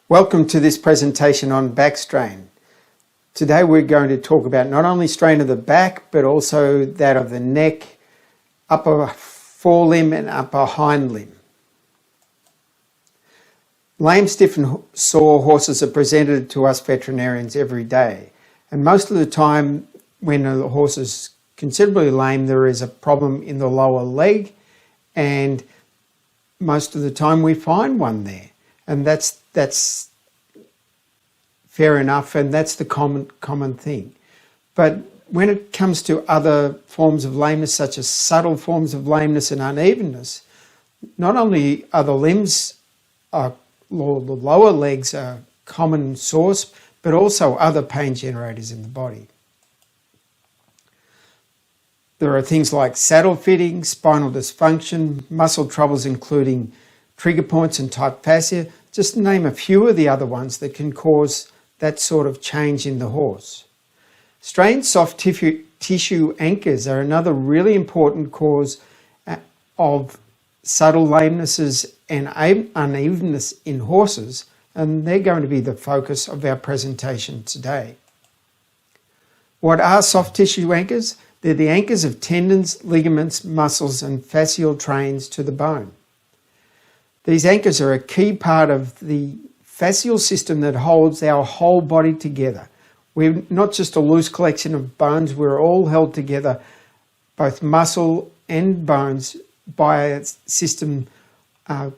Welcome to this presentation on back strain. Today we're going to talk about not only strain of the back but also that of the neck, upper forelimb and upper hind limb. Lame, stiff and sore horses are presented to us veterinarians every day, and most of the time when a horse is considerably lame there is a problem in the lower leg, and most of the time we find one there, and that's fair enough, and that's the common thing. But when it comes to other forms of lameness, such as subtle forms of lameness and unevenness, not only are the limbs, the lower legs a common source, but also other pain generators in the body. There are things like saddle fitting, spinal dysfunction, muscle troubles including trigger points and tight fascia, just to name a few of the other ones that can cause that sort of change in the horse. Strained soft tissue anchors are another really important cause of subtle lamenesses and unevenness in horses, and they're going to be the focus of our presentation today. What are soft tissue anchors? They're the anchors of tendons, ligaments, muscles and fascial trains to the bone. These anchors are a key part of the fascial system that holds our whole body together. We're not just a loose collection of bones, we're all held together, both muscle and bones, by a system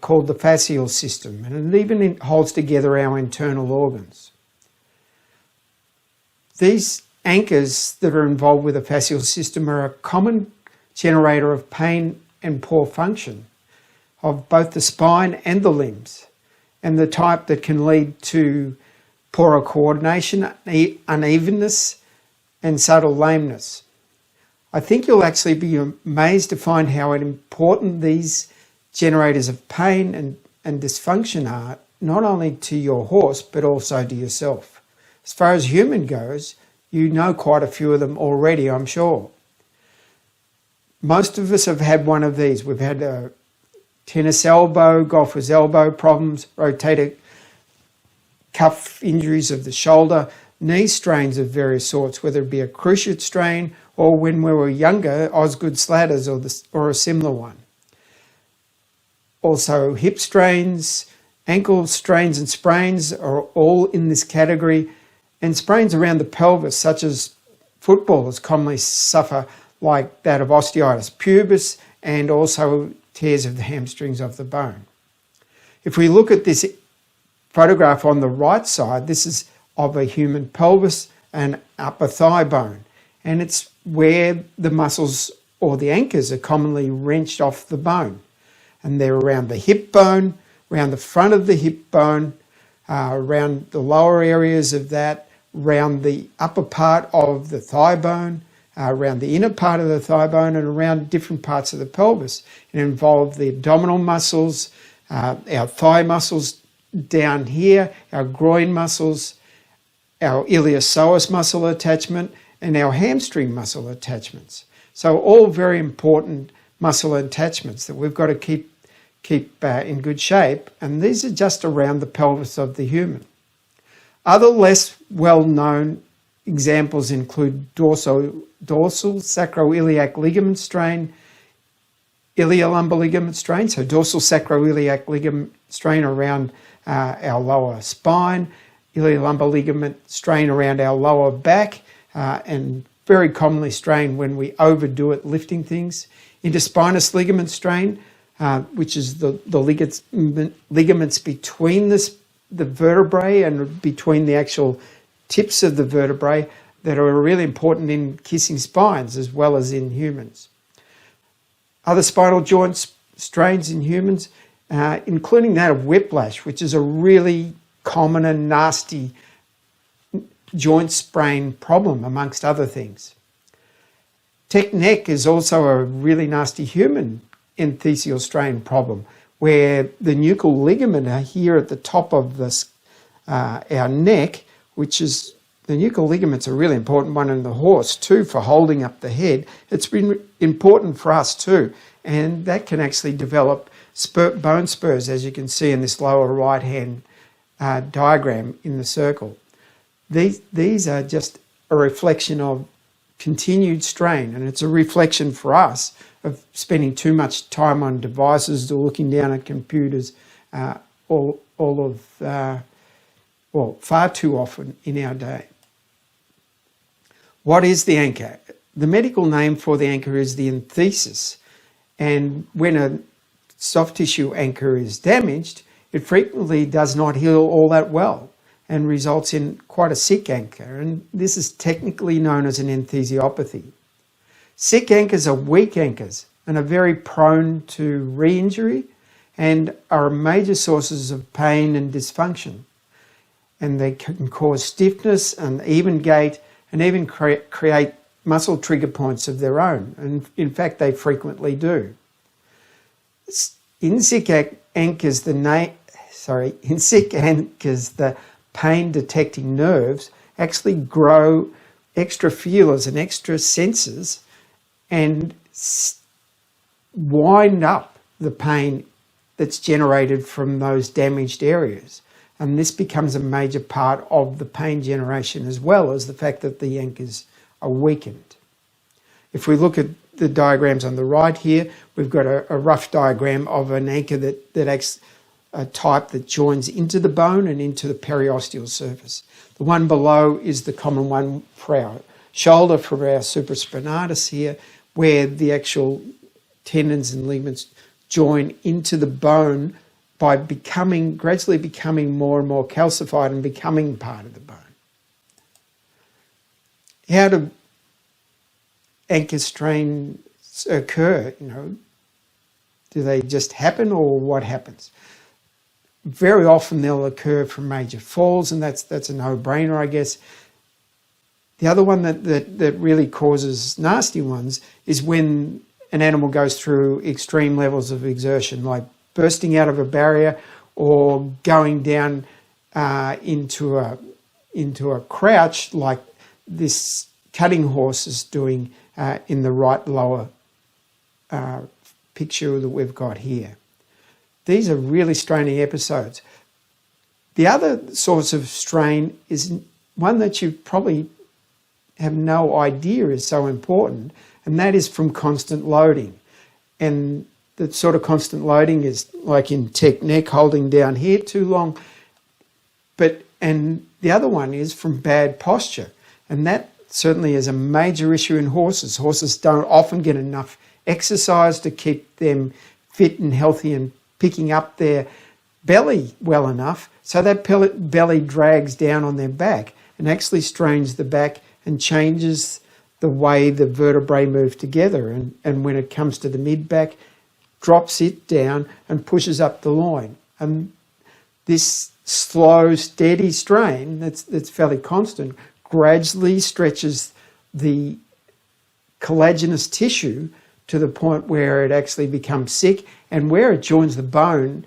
called the fascial system, and it even holds together our internal organs. These anchors that are involved with the fascial system are a common generator of pain and poor function of both the spine and the limbs, and the type that can lead to poorer coordination, unevenness and subtle lameness. I think you'll actually be amazed to find how important these generators of pain and dysfunction are, not only to your horse but also to yourself. As far as human goes, you know quite a few of them already, I'm sure. Most of us have had one of these. We've had a tennis elbow, golfer's elbow problems, rotator cuff injuries of the shoulder, knee strains of various sorts, whether it be a cruciate strain or, when we were younger, Osgood Slatters or a similar one. Also hip strains, ankle strains and sprains are all in this category, and sprains around the pelvis such as footballers commonly suffer, like that of osteitis pubis and also tears of the hamstrings of the bone. If we look at this photograph on the right side, this is of a human pelvis and upper thigh bone, and it's where the muscles or the anchors are commonly wrenched off the bone, and they're around the hip bone, around the front of the hip bone, around the lower areas of that, around the upper part of the thigh bone, around the inner part of the thigh bone, and around different parts of the pelvis. It involves the abdominal muscles, our thigh muscles down here, our groin muscles, our iliopsoas muscle attachment, and our hamstring muscle attachments. So all very important muscle attachments that we've got to keep in good shape, and these are just around the pelvis of the human. Other less well-known examples include dorsal sacroiliac ligament strain, iliolumbar ligament strain, so dorsal sacroiliac ligament strain around our lower spine, iliolumbar ligament strain around our lower back, and very commonly strain when we overdo it lifting things. Interspinous ligament strain, which is the ligaments between the vertebrae and between the actual tips of the vertebrae, that are really important in kissing spines as well as in humans. Other spinal joint strains in humans, including that of whiplash, which is a really common and nasty joint sprain problem amongst other things. Tech neck is also a really nasty human enthesial strain problem, where the nuchal ligament are here at the top of our neck, which is, the nuchal ligament's a really important one in the horse too for holding up the head. It's been important for us too, and that can actually develop bone spurs, as you can see in this lower right hand diagram in the circle. These are just a reflection of continued strain, and it's a reflection for us of spending too much time on devices or looking down at computers far too often in our day. What is the anchor? The medical name for the anchor is the enthesis, and when a soft tissue anchor is damaged, it frequently does not heal all that well and results in quite a sick anchor, and this is technically known as an enthesiopathy. Sick anchors are weak anchors and are very prone to re-injury and are major sources of pain and dysfunction. And they can cause stiffness, uneven gait, and even create muscle trigger points of their own. And in fact, they frequently do. In sick anchors, the pain detecting nerves actually grow extra feelers and extra sensors and wind up the pain that's generated from those damaged areas. And this becomes a major part of the pain generation, as well as the fact that the anchors are weakened. If we look at the diagrams on the right here, we've got a rough diagram of an anchor that acts a type that joins into the bone and into the periosteal surface. The one below is the common one for our shoulder, for our supraspinatus here, where the actual tendons and ligaments join into the bone by gradually becoming more and more calcified and becoming part of the bone. How do anchor strains occur? Do they just happen, or what happens? Very often they'll occur from major falls, and that's a no-brainer, I guess. The other one that really causes nasty ones is when an animal goes through extreme levels of exertion, like bursting out of a barrier or going down into a crouch, like this cutting horse is doing in the right lower picture that we've got here. These are really straining episodes. The other source of strain is one that you probably have no idea is so important, and that is from constant loading. And the sort of constant loading is like in technique, holding down here too long. And the other one is from bad posture. And that certainly is a major issue in horses. Horses don't often get enough exercise to keep them fit and healthy and picking up their belly well enough. So that belly drags down on their back and actually strains the back and changes the way the vertebrae move together. And when it comes to the mid-back, drops it down and pushes up the loin. And this slow, steady strain that's fairly constant gradually stretches the collagenous tissue to the point where it actually becomes sick, and where it joins the bone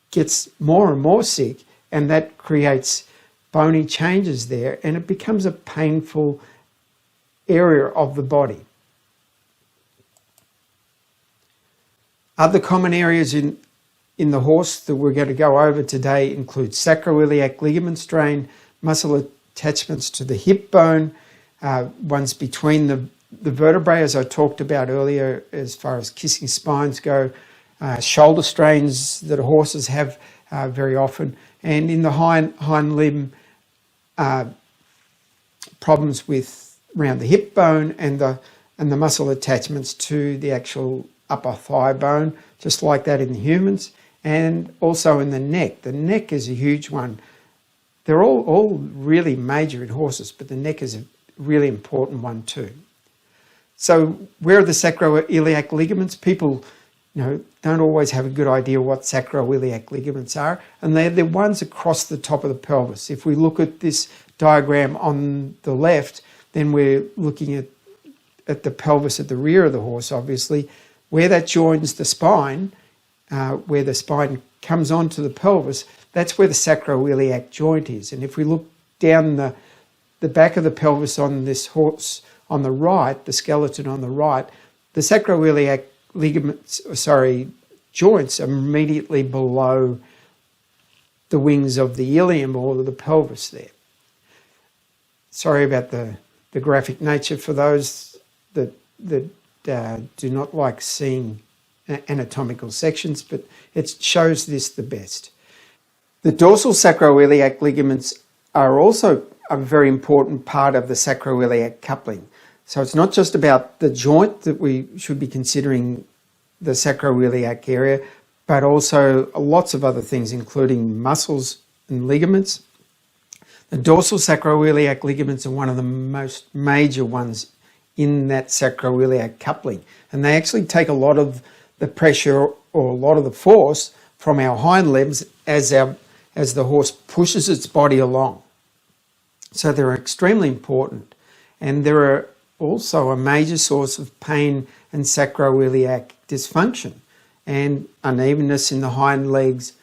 gets more and more sick, and that creates bony changes there, and it becomes a painful area of the body. Other common areas in the horse that we're going to go over today include sacroiliac ligament strain, muscle attachments to the hip bone, ones between the vertebrae, as I talked about earlier, as far as kissing spines go, shoulder strains that horses have very often, and in the hind limb, problems with around the hip bone and the muscle attachments to the actual upper thigh bone, just like that in humans, and also in the neck. The neck is a huge one. They're all really major in horses, but the neck is a really important one too. So where are the sacroiliac ligaments? People don't always have a good idea what sacroiliac ligaments are, and they're the ones across the top of the pelvis. If we look at this diagram on the left, then we're looking at the pelvis at the rear of the horse, obviously, where that joins the spine, where the spine comes onto the pelvis. That's where the sacroiliac joint is. And if we look down the back of the pelvis on this horse on the right, the skeleton on the right, the sacroiliac joints are immediately below the wings of the ilium or the pelvis there. Sorry about the graphic nature for those that do not like seeing anatomical sections, but it shows this the best. The dorsal sacroiliac ligaments are also a very important part of the sacroiliac coupling. So it's not just about the joint that we should be considering the sacroiliac area, but also lots of other things, including muscles and ligaments. The dorsal sacroiliac ligaments are one of the most major ones in that sacroiliac coupling, and they actually take a lot of the pressure or a lot of the force from our hind limbs as the horse pushes its body along. So they're extremely important, and they're also a major source of pain and sacroiliac dysfunction and unevenness in the hind legs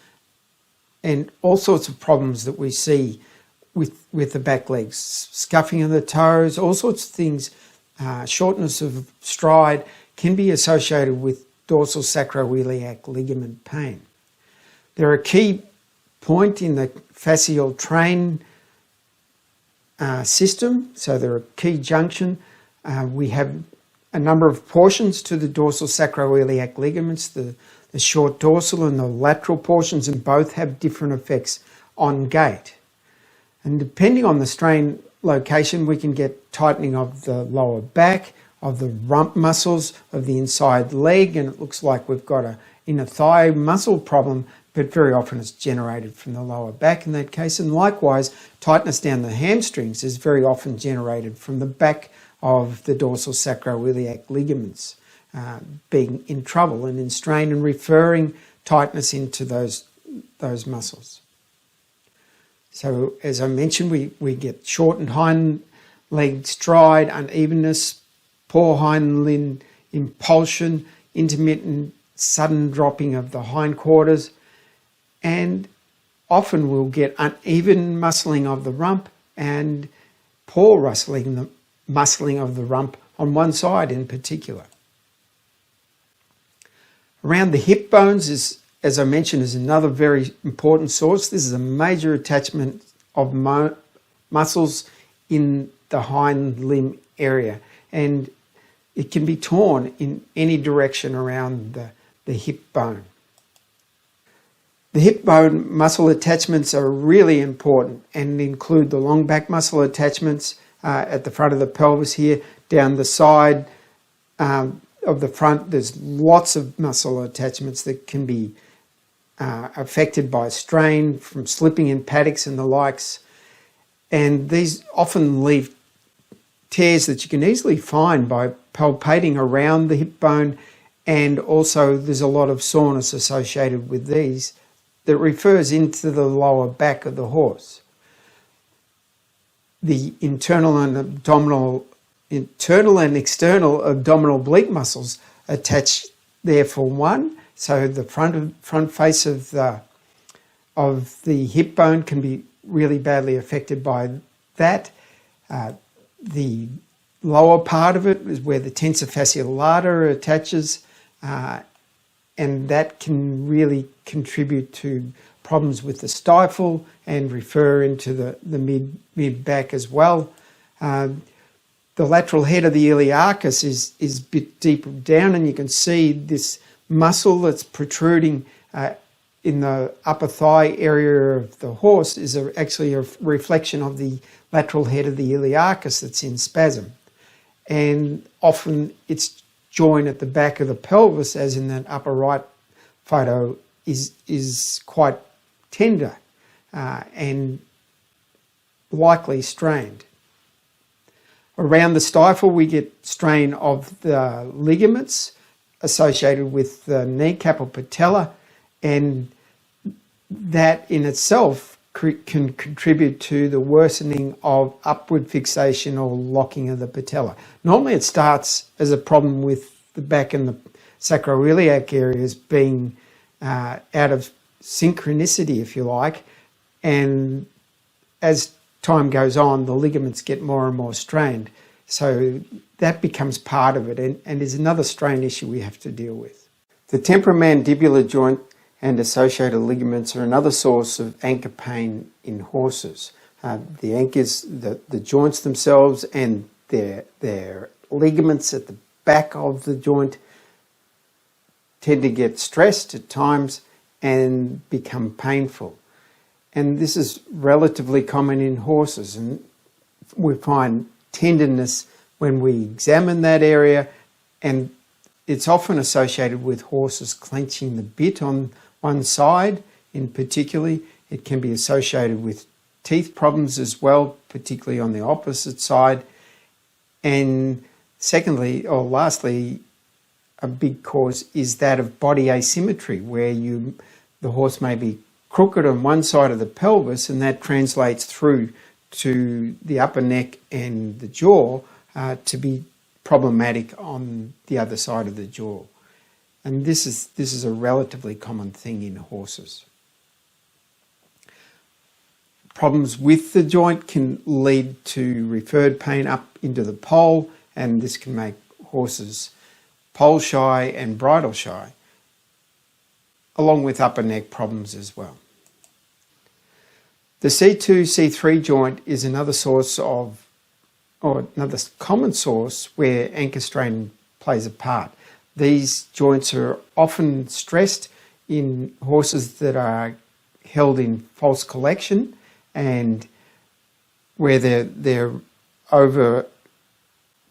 and all sorts of problems that we see with the back legs, scuffing of the toes, all sorts of things. Shortness of stride can be associated with dorsal sacroiliac ligament pain. They're a key point in the fascial train system, so they're a key junction. We have a number of portions to the dorsal sacroiliac ligaments, the short dorsal and the lateral portions, and both have different effects on gait. And depending on the strain location, we can get tightening of the lower back, of the rump muscles, of the inside leg, and it looks like we've got an inner thigh muscle problem, but very often it's generated from the lower back in that case. And likewise, tightness down the hamstrings is very often generated from the back of the dorsal sacroiliac ligaments being in trouble and in strain and referring tightness into those muscles. So as I mentioned, we get shortened hind leg stride, unevenness, poor hind limb impulsion, intermittent sudden dropping of the hindquarters, and often we'll get uneven muscling of the rump and poor muscling of the rump on one side in particular. Around the hip bones is, as I mentioned, is another very important source. This is a major attachment of muscles in the hind limb area, and it can be torn in any direction around the hip bone. The hip bone muscle attachments are really important and include the long back muscle attachments at the front of the pelvis here, down the side of the front. There's lots of muscle attachments that can be affected by strain from slipping in paddocks and the likes. And these often leave tears that you can easily find by palpating around the hip bone, and also there's a lot of soreness associated with these that refers into the lower back of the horse. The internal and external abdominal oblique muscles attach there for one, so the front face of the hip bone can be really badly affected by that. The lower part of it is where the tensor fascial lata attaches, and that can really contribute to problems with the stifle and refer into the mid back as well. The lateral head of the iliacus is a bit deeper down, and you can see this muscle that's protruding in the upper thigh area of the horse is actually a reflection of the lateral head of the iliacus that's in spasm. And often its joint at the back of the pelvis, as in that upper right photo, is quite tender and likely strained. Around the stifle, we get strain of the ligaments associated with the kneecap or patella, and that in itself can contribute to the worsening of upward fixation or locking of the patella. Normally it starts as a problem with the back and the sacroiliac areas being out of synchronicity, if you like, and as time goes on, the ligaments get more and more strained. So that becomes part of it and is another strain issue we have to deal with. The temporomandibular joint and associated ligaments are another source of anchor pain in horses. The anchors, the joints themselves and their ligaments at the back of the joint tend to get stressed at times and become painful. And this is relatively common in horses, and we find tenderness when we examine that area, and it's often associated with horses clenching the bit on one side in particularly. It can be associated with teeth problems as well, particularly on the opposite side. And secondly, or lastly, a big cause is that of body asymmetry, where the horse may be crooked on one side of the pelvis, and that translates through to the upper neck and the jaw to be problematic on the other side of the jaw. And this is a relatively common thing in horses. Problems with the joint can lead to referred pain up into the pole, and this can make horses pole shy and bridle shy, along with upper neck problems as well. The C2, C3 joint is another source of, or another common source where anchor strain plays a part. These joints are often stressed in horses that are held in false collection, and where they're over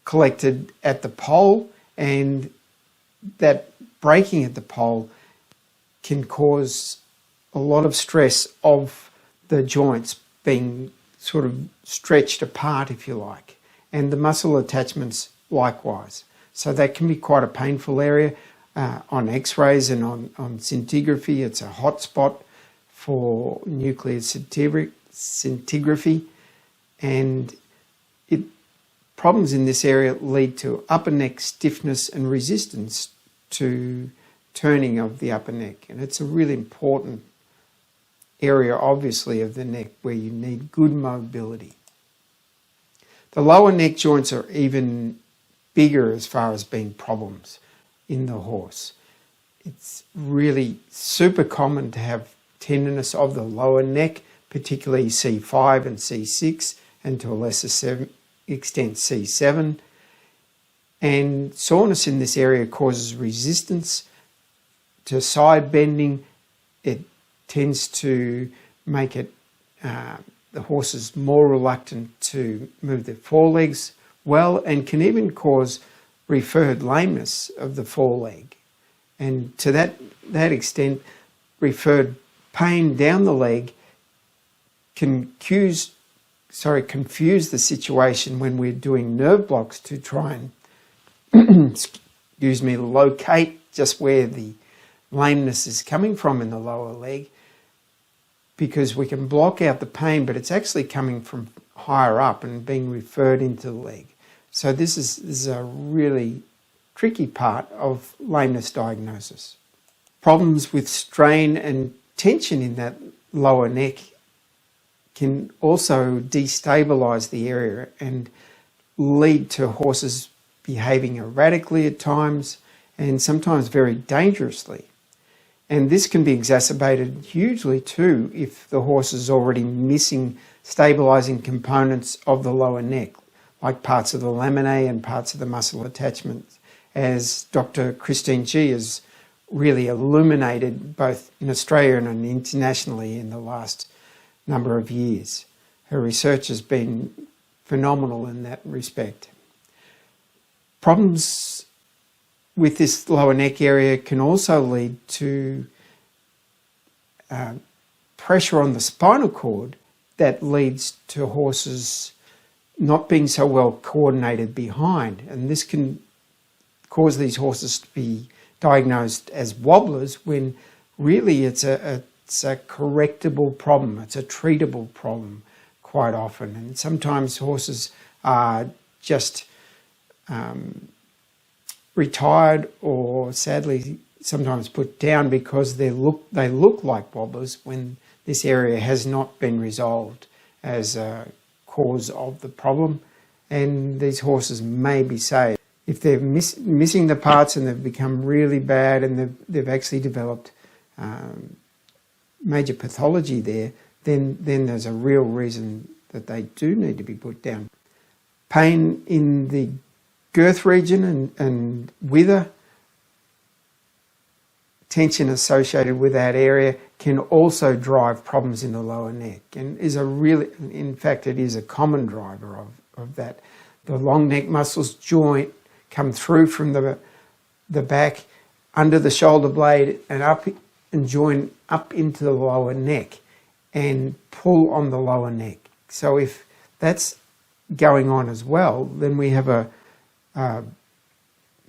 collected at the pole, and that breaking at the pole can cause a lot of stress of the joints being sort of stretched apart, if you like, and the muscle attachments likewise. So that can be quite a painful area. On x-rays and on scintigraphy, it's a hot spot for nuclear scintigraphy, and problems in this area lead to upper neck stiffness and resistance to turning of the upper neck. And it's a really important area, obviously, of the neck where you need good mobility. The lower neck joints are even bigger as far as being problems in the horse. It's really super common to have tenderness of the lower neck, particularly C5 and C6, and to a lesser extent C7. And soreness in this area causes resistance to side bending. It tends to make the horses more reluctant to move their forelegs well, and can even cause referred lameness of the foreleg. And to that extent, referred pain down the leg can confuse the situation when we're doing nerve blocks to try and locate just where the lameness is coming from in the lower leg, because we can block out the pain, but it's actually coming from higher up and being referred into the leg. So this is a really tricky part of lameness diagnosis. Problems with strain and tension in that lower neck can also destabilize the area and lead to horses behaving erratically at times, and sometimes very dangerously. And this can be exacerbated hugely too if the horse is already missing stabilizing components of the lower neck, like parts of the laminae and parts of the muscle attachments, as Dr. Christine G has really illuminated both in Australia and internationally in the last number of years. Her research has been phenomenal in that respect. Problems with this lower neck area can also lead to pressure on the spinal cord that leads to horses not being so well coordinated behind, and this can cause these horses to be diagnosed as wobblers when really it's a correctable problem, it's a treatable problem quite often. And sometimes horses are just retired or sadly sometimes put down because they look like wobblers when this area has not been resolved as a cause of the problem, and these horses may be saved. If they're missing the parts and they've become really bad and they've actually developed major pathology there, then there's a real reason that they do need to be put down. Pain in the girth region and wither, tension associated with that area can also drive problems in the lower neck, and in fact it is a common driver of that. The long neck muscles joint come through from the back under the shoulder blade and up and join up into the lower neck and pull on the lower neck. So if that's going on as well, then we have a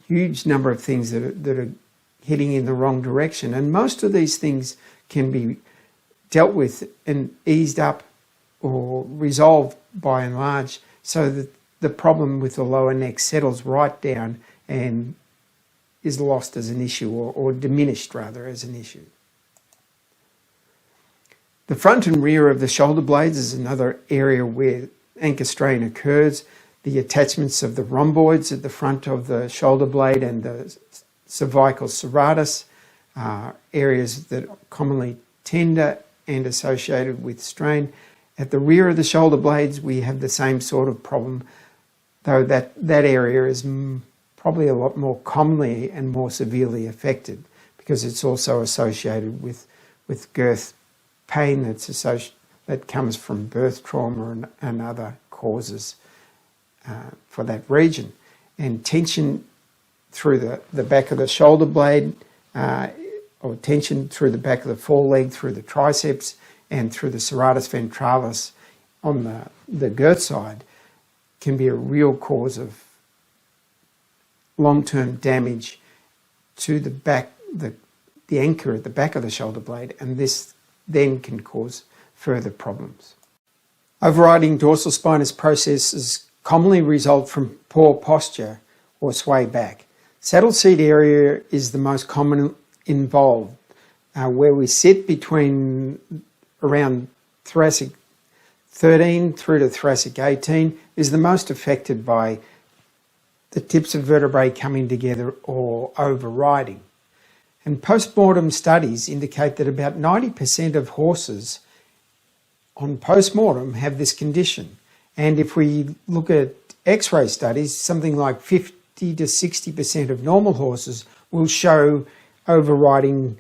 huge number of things that are heading in the wrong direction. And most of these things can be dealt with and eased up or resolved by and large, so that the problem with the lower neck settles right down and is lost as an issue, or diminished rather as an issue. The front and rear of the shoulder blades is another area where anchor strain occurs. The attachments of the rhomboids at the front of the shoulder blade and the cervical serratus are areas that are commonly tender and associated with strain. At the rear of the shoulder blades, we have the same sort of problem, though that area is probably a lot more commonly and more severely affected, because it's also associated with girth pain that comes from birth trauma and other causes for that region. And tension through the back of the shoulder blade, or tension through the back of the foreleg, through the triceps, and through the serratus ventralis on the girth side, can be a real cause of long-term damage to the back, the anchor at the back of the shoulder blade, and this then can cause further problems. Overriding dorsal spinous processes commonly result from poor posture or sway back. Saddle seat area is the most common involved, where we sit between around thoracic 13 through to thoracic 18 is the most affected by the tips of vertebrae coming together or overriding. And post-mortem studies indicate that about 90% of horses on post-mortem have this condition. And if we look at X-ray studies, something like 50 to 60% of normal horses will show overriding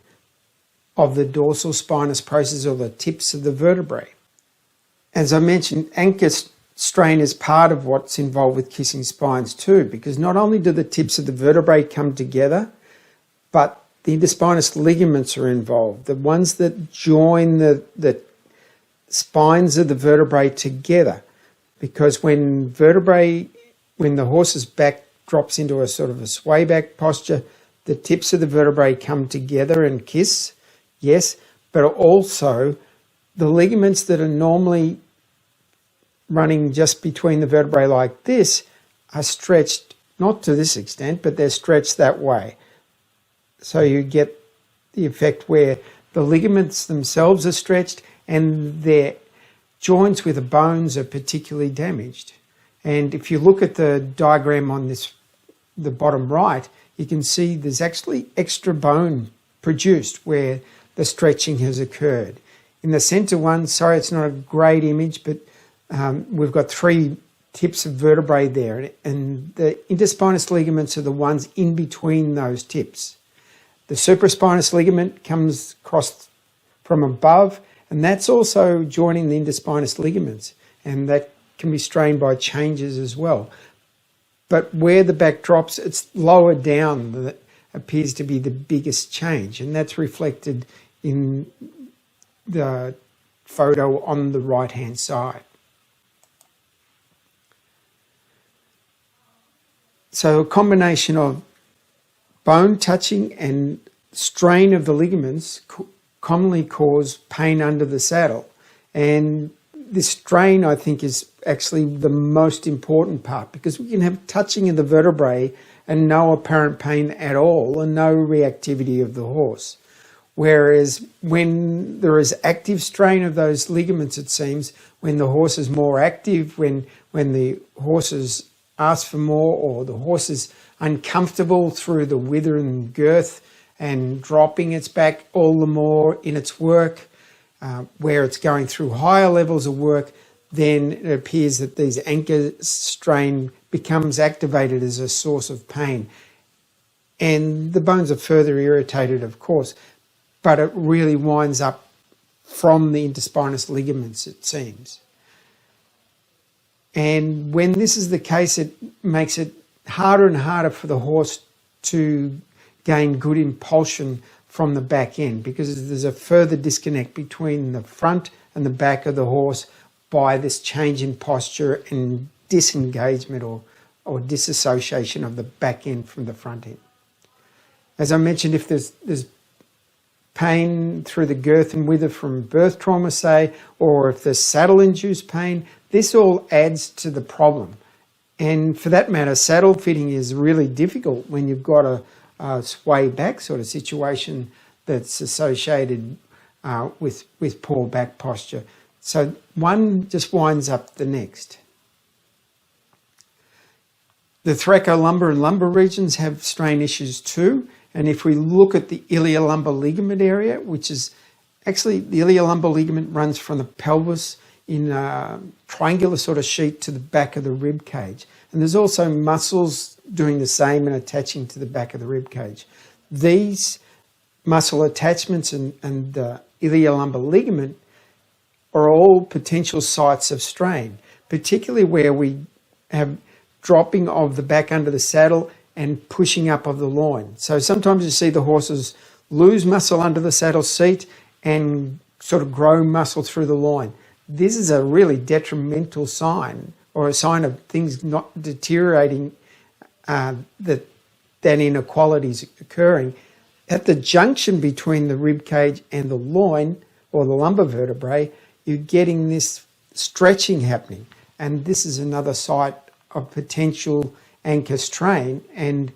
of the dorsal spinous process or the tips of the vertebrae. As I mentioned, anchor strain is part of what's involved with kissing spines too, because not only do the tips of the vertebrae come together, but the interspinous ligaments are involved, the ones that join the spines of the vertebrae together. Because when the horse's back drops into a sort of a sway back posture, the tips of the vertebrae come together and kiss, yes, but also the ligaments that are normally running just between the vertebrae like this are stretched, not to this extent, but they're stretched that way. So you get the effect where the ligaments themselves are stretched and their joints with the bones are particularly damaged. And if you look at the diagram on the bottom right, you can see there's actually extra bone produced where the stretching has occurred. In the center one, sorry it's not a great image, but we've got 3 tips of vertebrae there, and the interspinous ligaments are the ones in between those tips. The supraspinous ligament comes across from above, and that's also joining the interspinous ligaments, and that can be strained by changes as well. But where the back drops, it's lower down that appears to be the biggest change, and that's reflected in the photo on the right-hand side. So a combination of bone touching and strain of the ligaments commonly cause pain under the saddle. And this strain, I think, is actually the most important part, because we can have touching of the vertebrae and no apparent pain at all and no reactivity of the horse. Whereas when there is active strain of those ligaments, it seems, when the horse is more active, when the horses ask for more, or the horse is uncomfortable through the wither and girth and dropping its back all the more in its work, where it's going through higher levels of work, then it appears that these anchor strain becomes activated as a source of pain. And the bones are further irritated, of course, but it really winds up from the interspinous ligaments, it seems. And when this is the case, it makes it harder and harder for the horse to gain good impulsion from the back end, because there's a further disconnect between the front and the back of the horse by this change in posture and disengagement or disassociation of the back end from the front end. As I mentioned, if there's pain through the girth and wither from birth trauma, say, or if there's saddle-induced pain, this all adds to the problem. And for that matter, saddle fitting is really difficult when you've got a sway back sort of situation that's associated with poor back posture. So one just winds up the next. The thoracolumbar and lumbar regions have strain issues too. And if we look at the iliolumbar ligament area, which is actually the iliolumbar ligament runs from the pelvis in a triangular sort of sheet to the back of the rib cage. And there's also muscles doing the same and attaching to the back of the rib cage. These muscle attachments and the iliolumbar ligament are all potential sites of strain, particularly where we have dropping of the back under the saddle and pushing up of the loin. So sometimes you see the horses lose muscle under the saddle seat and sort of grow muscle through the loin. This is a really detrimental sign, or a sign of things not deteriorating, that inequality is occurring. At the junction between the rib cage and the loin, or the lumbar vertebrae, you're getting this stretching happening. And this is another site of potential anchor strain, and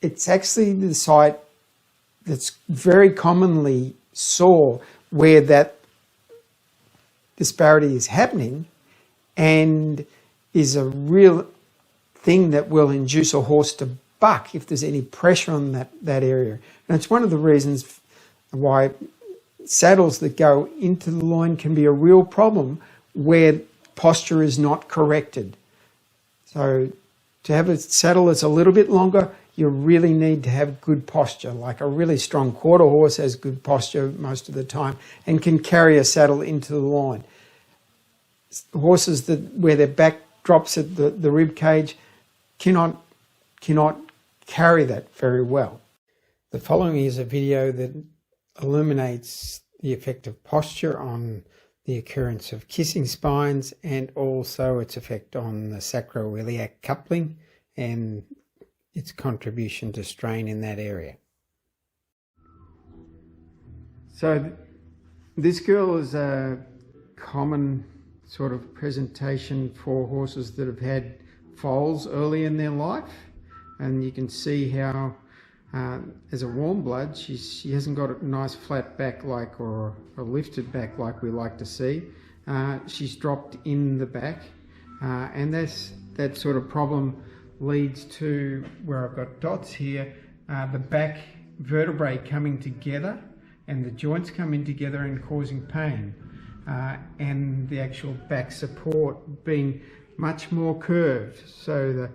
it's actually the site that's very commonly sore where that disparity is happening, and is a real thing that will induce a horse to buck if there's any pressure on that area. And it's one of the reasons why saddles that go into the loin can be a real problem where posture is not corrected. So to have a saddle that's a little bit longer, you really need to have good posture. Like a really strong quarter horse has good posture most of the time and can carry a saddle into the loin. Horses where their back drops at the rib cage cannot carry that very well. The following is a video that illuminates the effect of posture on the occurrence of kissing spines, and also its effect on the sacroiliac coupling and its contribution to strain in that area. So this girl is a common sort of presentation for horses that have had foals early in their life, and you can see how as a warm blood she hasn't got a nice flat back or a lifted back like we like to see. She's dropped in the back, and that sort of problem leads to where I've got dots here, the back vertebrae coming together and the joints coming together and causing pain, and the actual back support being much more curved. So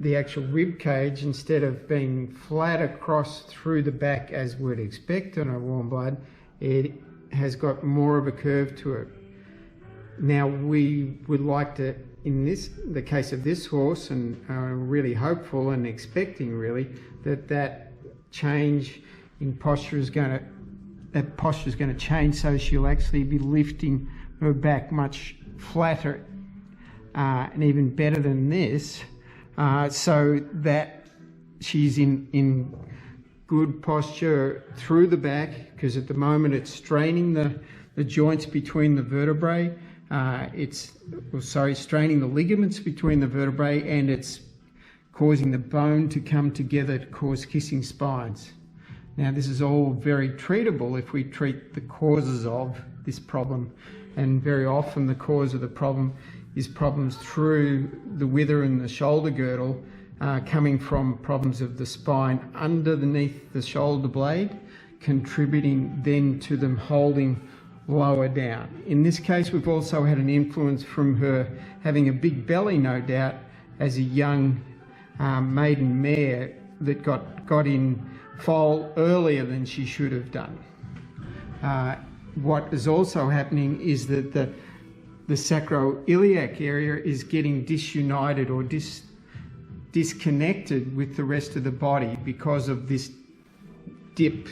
the actual rib cage, instead of being flat across through the back as we'd expect on a warm blood, it has got more of a curve to it. Now we would like to, in the case of this horse, and are really hopeful and expecting really that change in posture is going to change, so she'll actually be lifting her back much flatter and even better than this, so that she's in good posture through the back, because at the moment it's straining the joints between the vertebrae, straining the ligaments between the vertebrae, and it's causing the bone to come together to cause kissing spines. Now this is all very treatable if we treat the causes of this problem, and very often the cause of the problem is problems through the wither and the shoulder girdle, coming from problems of the spine underneath the shoulder blade, contributing then to them holding lower down. In this case, we've also had an influence from her having a big belly, no doubt, as a young maiden mare that got in foal earlier than she should have done. What is also happening is that the sacroiliac area is getting disunited or disconnected with the rest of the body because of this dip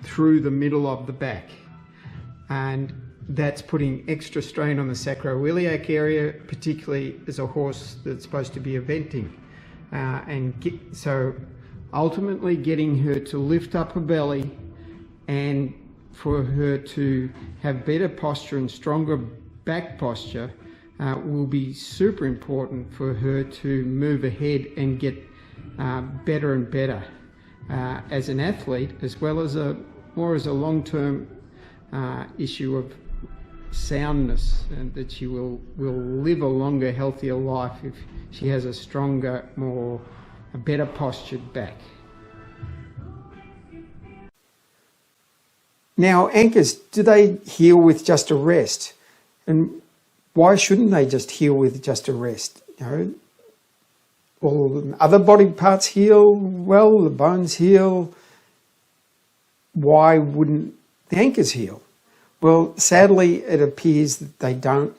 through the middle of the back. And that's putting extra strain on the sacroiliac area, particularly as a horse that's supposed to be eventing. So ultimately getting her to lift up her belly and for her to have better posture and stronger back posture will be super important for her to move ahead and get better and better as an athlete, as well as more as a long-term issue of soundness, and that she will live a longer, healthier life if she has a stronger, a better postured back. Now, anchors, do they heal with just a rest? And why shouldn't they just heal with just a rest? You know, all the other body parts heal well, the bones heal. Why wouldn't the anchors heal? Well, sadly, it appears that they don't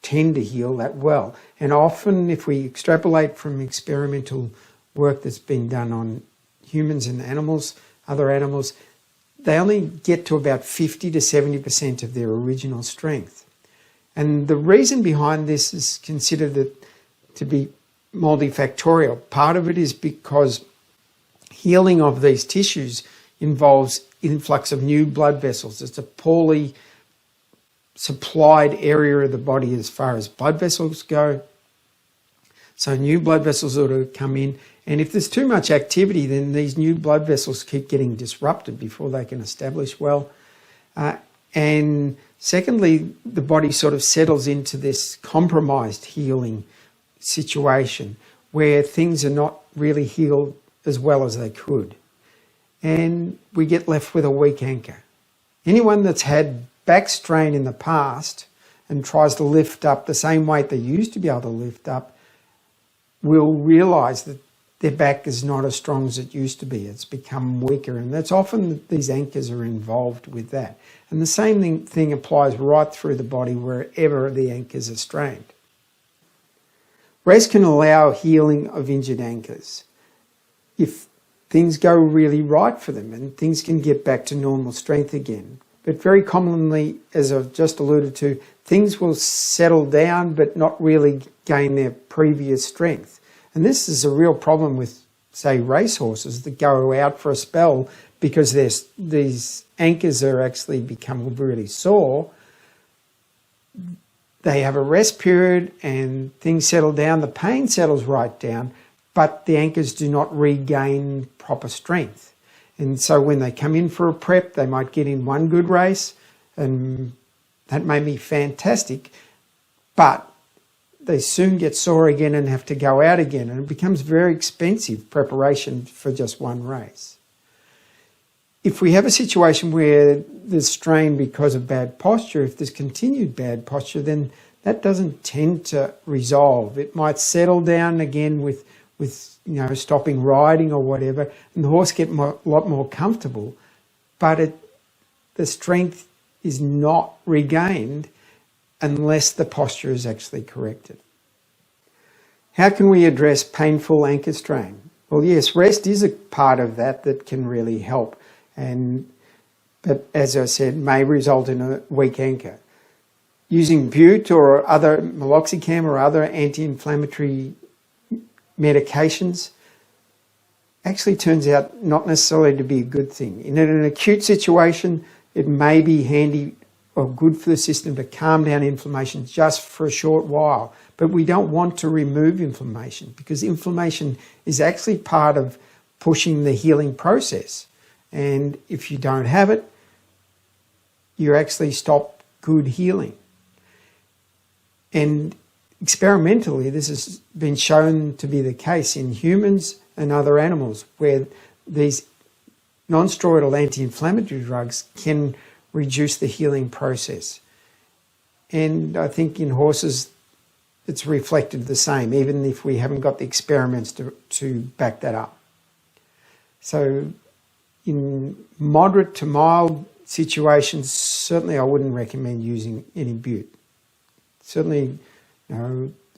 tend to heal that well. And often, if we extrapolate from experimental work that's been done on humans and animals, other animals, they only get to about 50 to 70% of their original strength. And the reason behind this is considered to be multifactorial. Part of it is because healing of these tissues involves influx of new blood vessels. It's a poorly supplied area of the body as far as blood vessels go. So new blood vessels ought to come in. And if there's too much activity, then these new blood vessels keep getting disrupted before they can establish well. And secondly, the body sort of settles into this compromised healing situation where things are not really healed as well as they could. And we get left with a weak anchor. Anyone that's had back strain in the past and tries to lift up the same weight they used to be able to lift up will realise that their back is not as strong as it used to be. It's become weaker, and that's often these anchors are involved with that. And the same thing applies right through the body wherever the anchors are strained. Rest can allow healing of injured anchors if things go really right for them and things can get back to normal strength again. But very commonly, as I've just alluded to, things will settle down but not really gain their previous strength. And this is a real problem with, say, racehorses that go out for a spell because these anchors are actually become really sore. They have a rest period and things settle down, the pain settles right down, but the anchors do not regain proper strength. And so when they come in for a prep, they might get in one good race, and that may be fantastic, but they soon get sore again and have to go out again, and it becomes very expensive preparation for just one race. If we have a situation where there's strain because of bad posture, if there's continued bad posture, then that doesn't tend to resolve. It might settle down again with stopping riding or whatever, and the horse get a lot more comfortable, but the strength is not regained unless the posture is actually corrected. How can we address painful anchor strain? Well, yes, rest is a part of that can really help, but as I said, may result in a weak anchor. Using bute or other meloxicam or other anti-inflammatory medications actually turns out not necessarily to be a good thing. In an acute situation, it may be handy or good for the system to calm down inflammation just for a short while, but we don't want to remove inflammation because inflammation is actually part of pushing the healing process. And if you don't have it, you actually stop good healing. And experimentally, this has been shown to be the case in humans and other animals, where these non-steroidal anti-inflammatory drugs can reduce the healing process. And I think in horses, it's reflected the same, even if we haven't got the experiments to back that up. So in moderate to mild situations, certainly I wouldn't recommend using any bute. Certainly,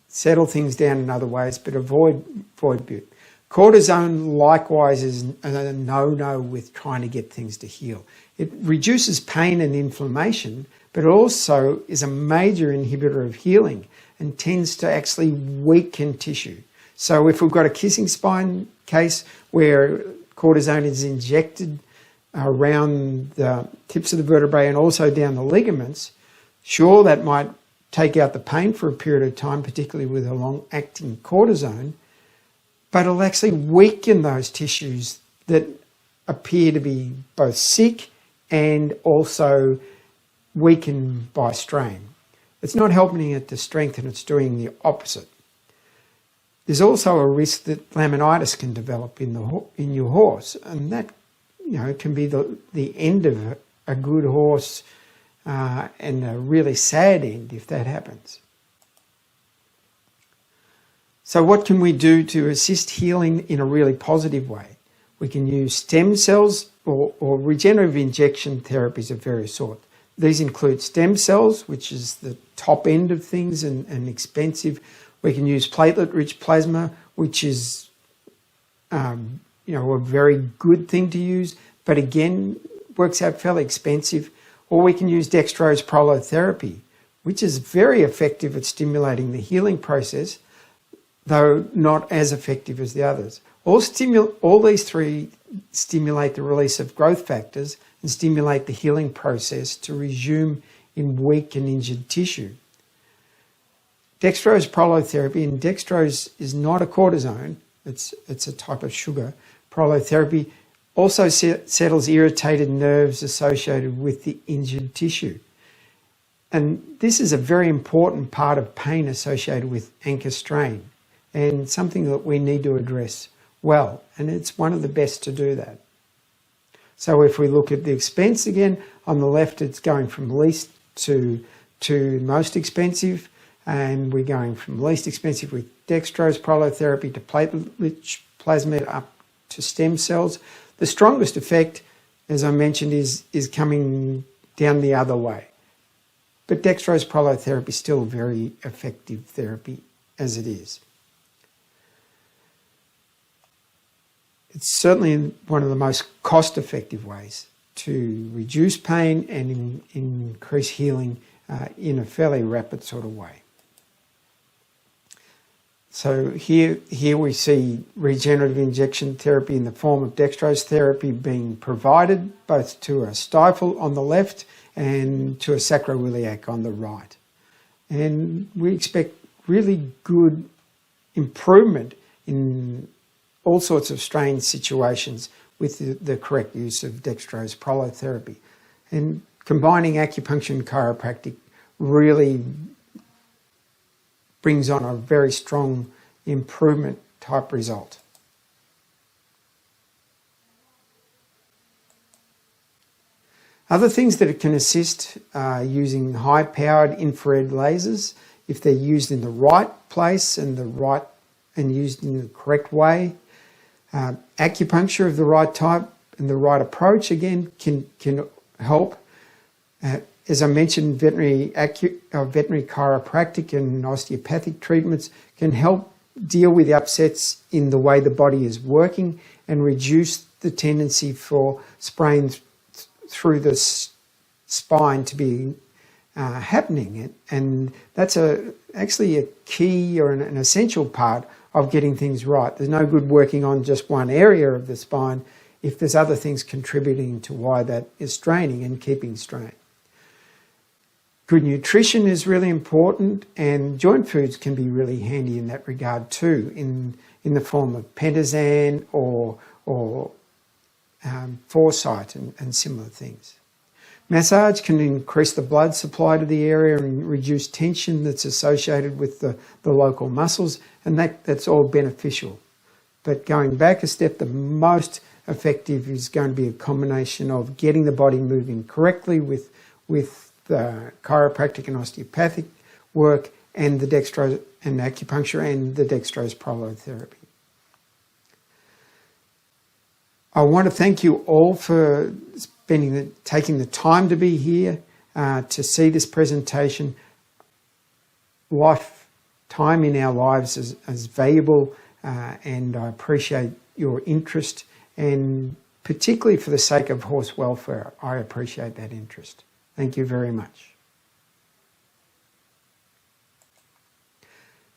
settle things down in other ways, but avoid bute. Cortisone likewise is a no-no with trying to get things to heal. It reduces pain and inflammation, but it also is a major inhibitor of healing and tends to actually weaken tissue. So if we've got a kissing spine case where cortisone is injected around the tips of the vertebrae and also down the ligaments, sure, that might take out the pain for a period of time, particularly with a long-acting cortisone, but it'll actually weaken those tissues that appear to be both sick and also weakened by strain. It's not helping it to strengthen, it's doing the opposite. There's also a risk that laminitis can develop in your horse, and that can be the end of a good horse, and a really sad end if that happens. So what can we do to assist healing in a really positive way? We can use stem cells or regenerative injection therapies of various sorts. These include stem cells, which is the top end of things and expensive. We can use platelet-rich plasma, which is a very good thing to use, but again, works out fairly expensive. Or we can use dextrose prolotherapy, which is very effective at stimulating the healing process, though not as effective as the others. All these three stimulate the release of growth factors and stimulate the healing process to resume in weak and injured tissue. Dextrose prolotherapy, and dextrose is not a cortisone, it's a type of sugar. Prolotherapy also settles irritated nerves associated with the injured tissue. And this is a very important part of pain associated with anchor strain, and something that we need to address well, and it's one of the best to do that. So if we look at the expense again, on the left it's going from least to most expensive, and we're going from least expensive with dextrose prolotherapy to platelet-rich plasma up to stem cells. The strongest effect, as I mentioned, is coming down the other way. But dextrose prolotherapy is still a very effective therapy as it is. It's certainly one of the most cost-effective ways to reduce pain and increase healing in a fairly rapid sort of way. So here we see regenerative injection therapy in the form of dextrose therapy being provided both to a stifle on the left and to a sacroiliac on the right. And we expect really good improvement in all sorts of strain situations with the correct use of dextrose prolotherapy. And combining acupuncture and chiropractic really brings on a very strong improvement type result. Other things that it can assist are using high-powered infrared lasers if they're used in the right place and used in the correct way. Acupuncture of the right type and the right approach again can help. As I mentioned, veterinary chiropractic and osteopathic treatments can help deal with the upsets in the way the body is working and reduce the tendency for sprains through the spine to be happening. And that's actually a key or an essential part of getting things right. There's no good working on just one area of the spine if there's other things contributing to why that is straining and keeping strain. Good nutrition is really important, and joint foods can be really handy in that regard too, in the form of pentazan or foresight and similar things. Massage can increase the blood supply to the area and reduce tension that's associated with the local muscles, and that's all beneficial. But going back a step, the most effective is going to be a combination of getting the body moving correctly with the chiropractic and osteopathic work and the dextrose and acupuncture and the dextrose prolotherapy. I want to thank you all for taking the time to be here to see this presentation. Time in our lives is valuable, and I appreciate your interest, and particularly for the sake of horse welfare, I appreciate that interest. Thank you very much.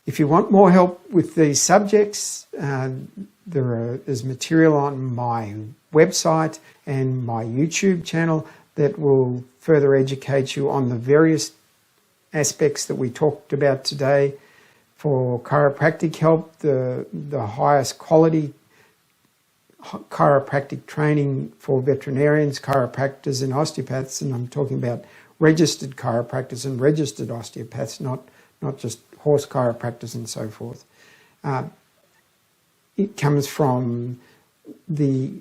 If you want more help with these subjects, there's material on my website and my YouTube channel that will further educate you on the various aspects that we talked about today. For chiropractic help, the highest quality chiropractic training for veterinarians, chiropractors and osteopaths, and I'm talking about registered chiropractors and registered osteopaths, not just horse chiropractors and so forth. It comes from the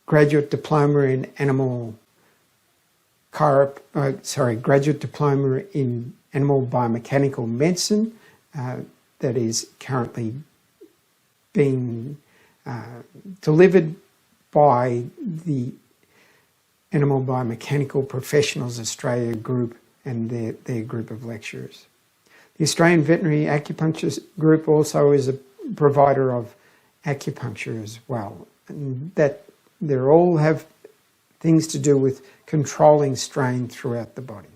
graduate diploma in graduate diploma in animal biomechanical medicine that is currently being delivered by the Animal Biomechanical Professionals Australia group and their group of lecturers. The Australian Veterinary Acupuncture Group also is a provider of acupuncture as well, and that they all have things to do with controlling strain throughout the body.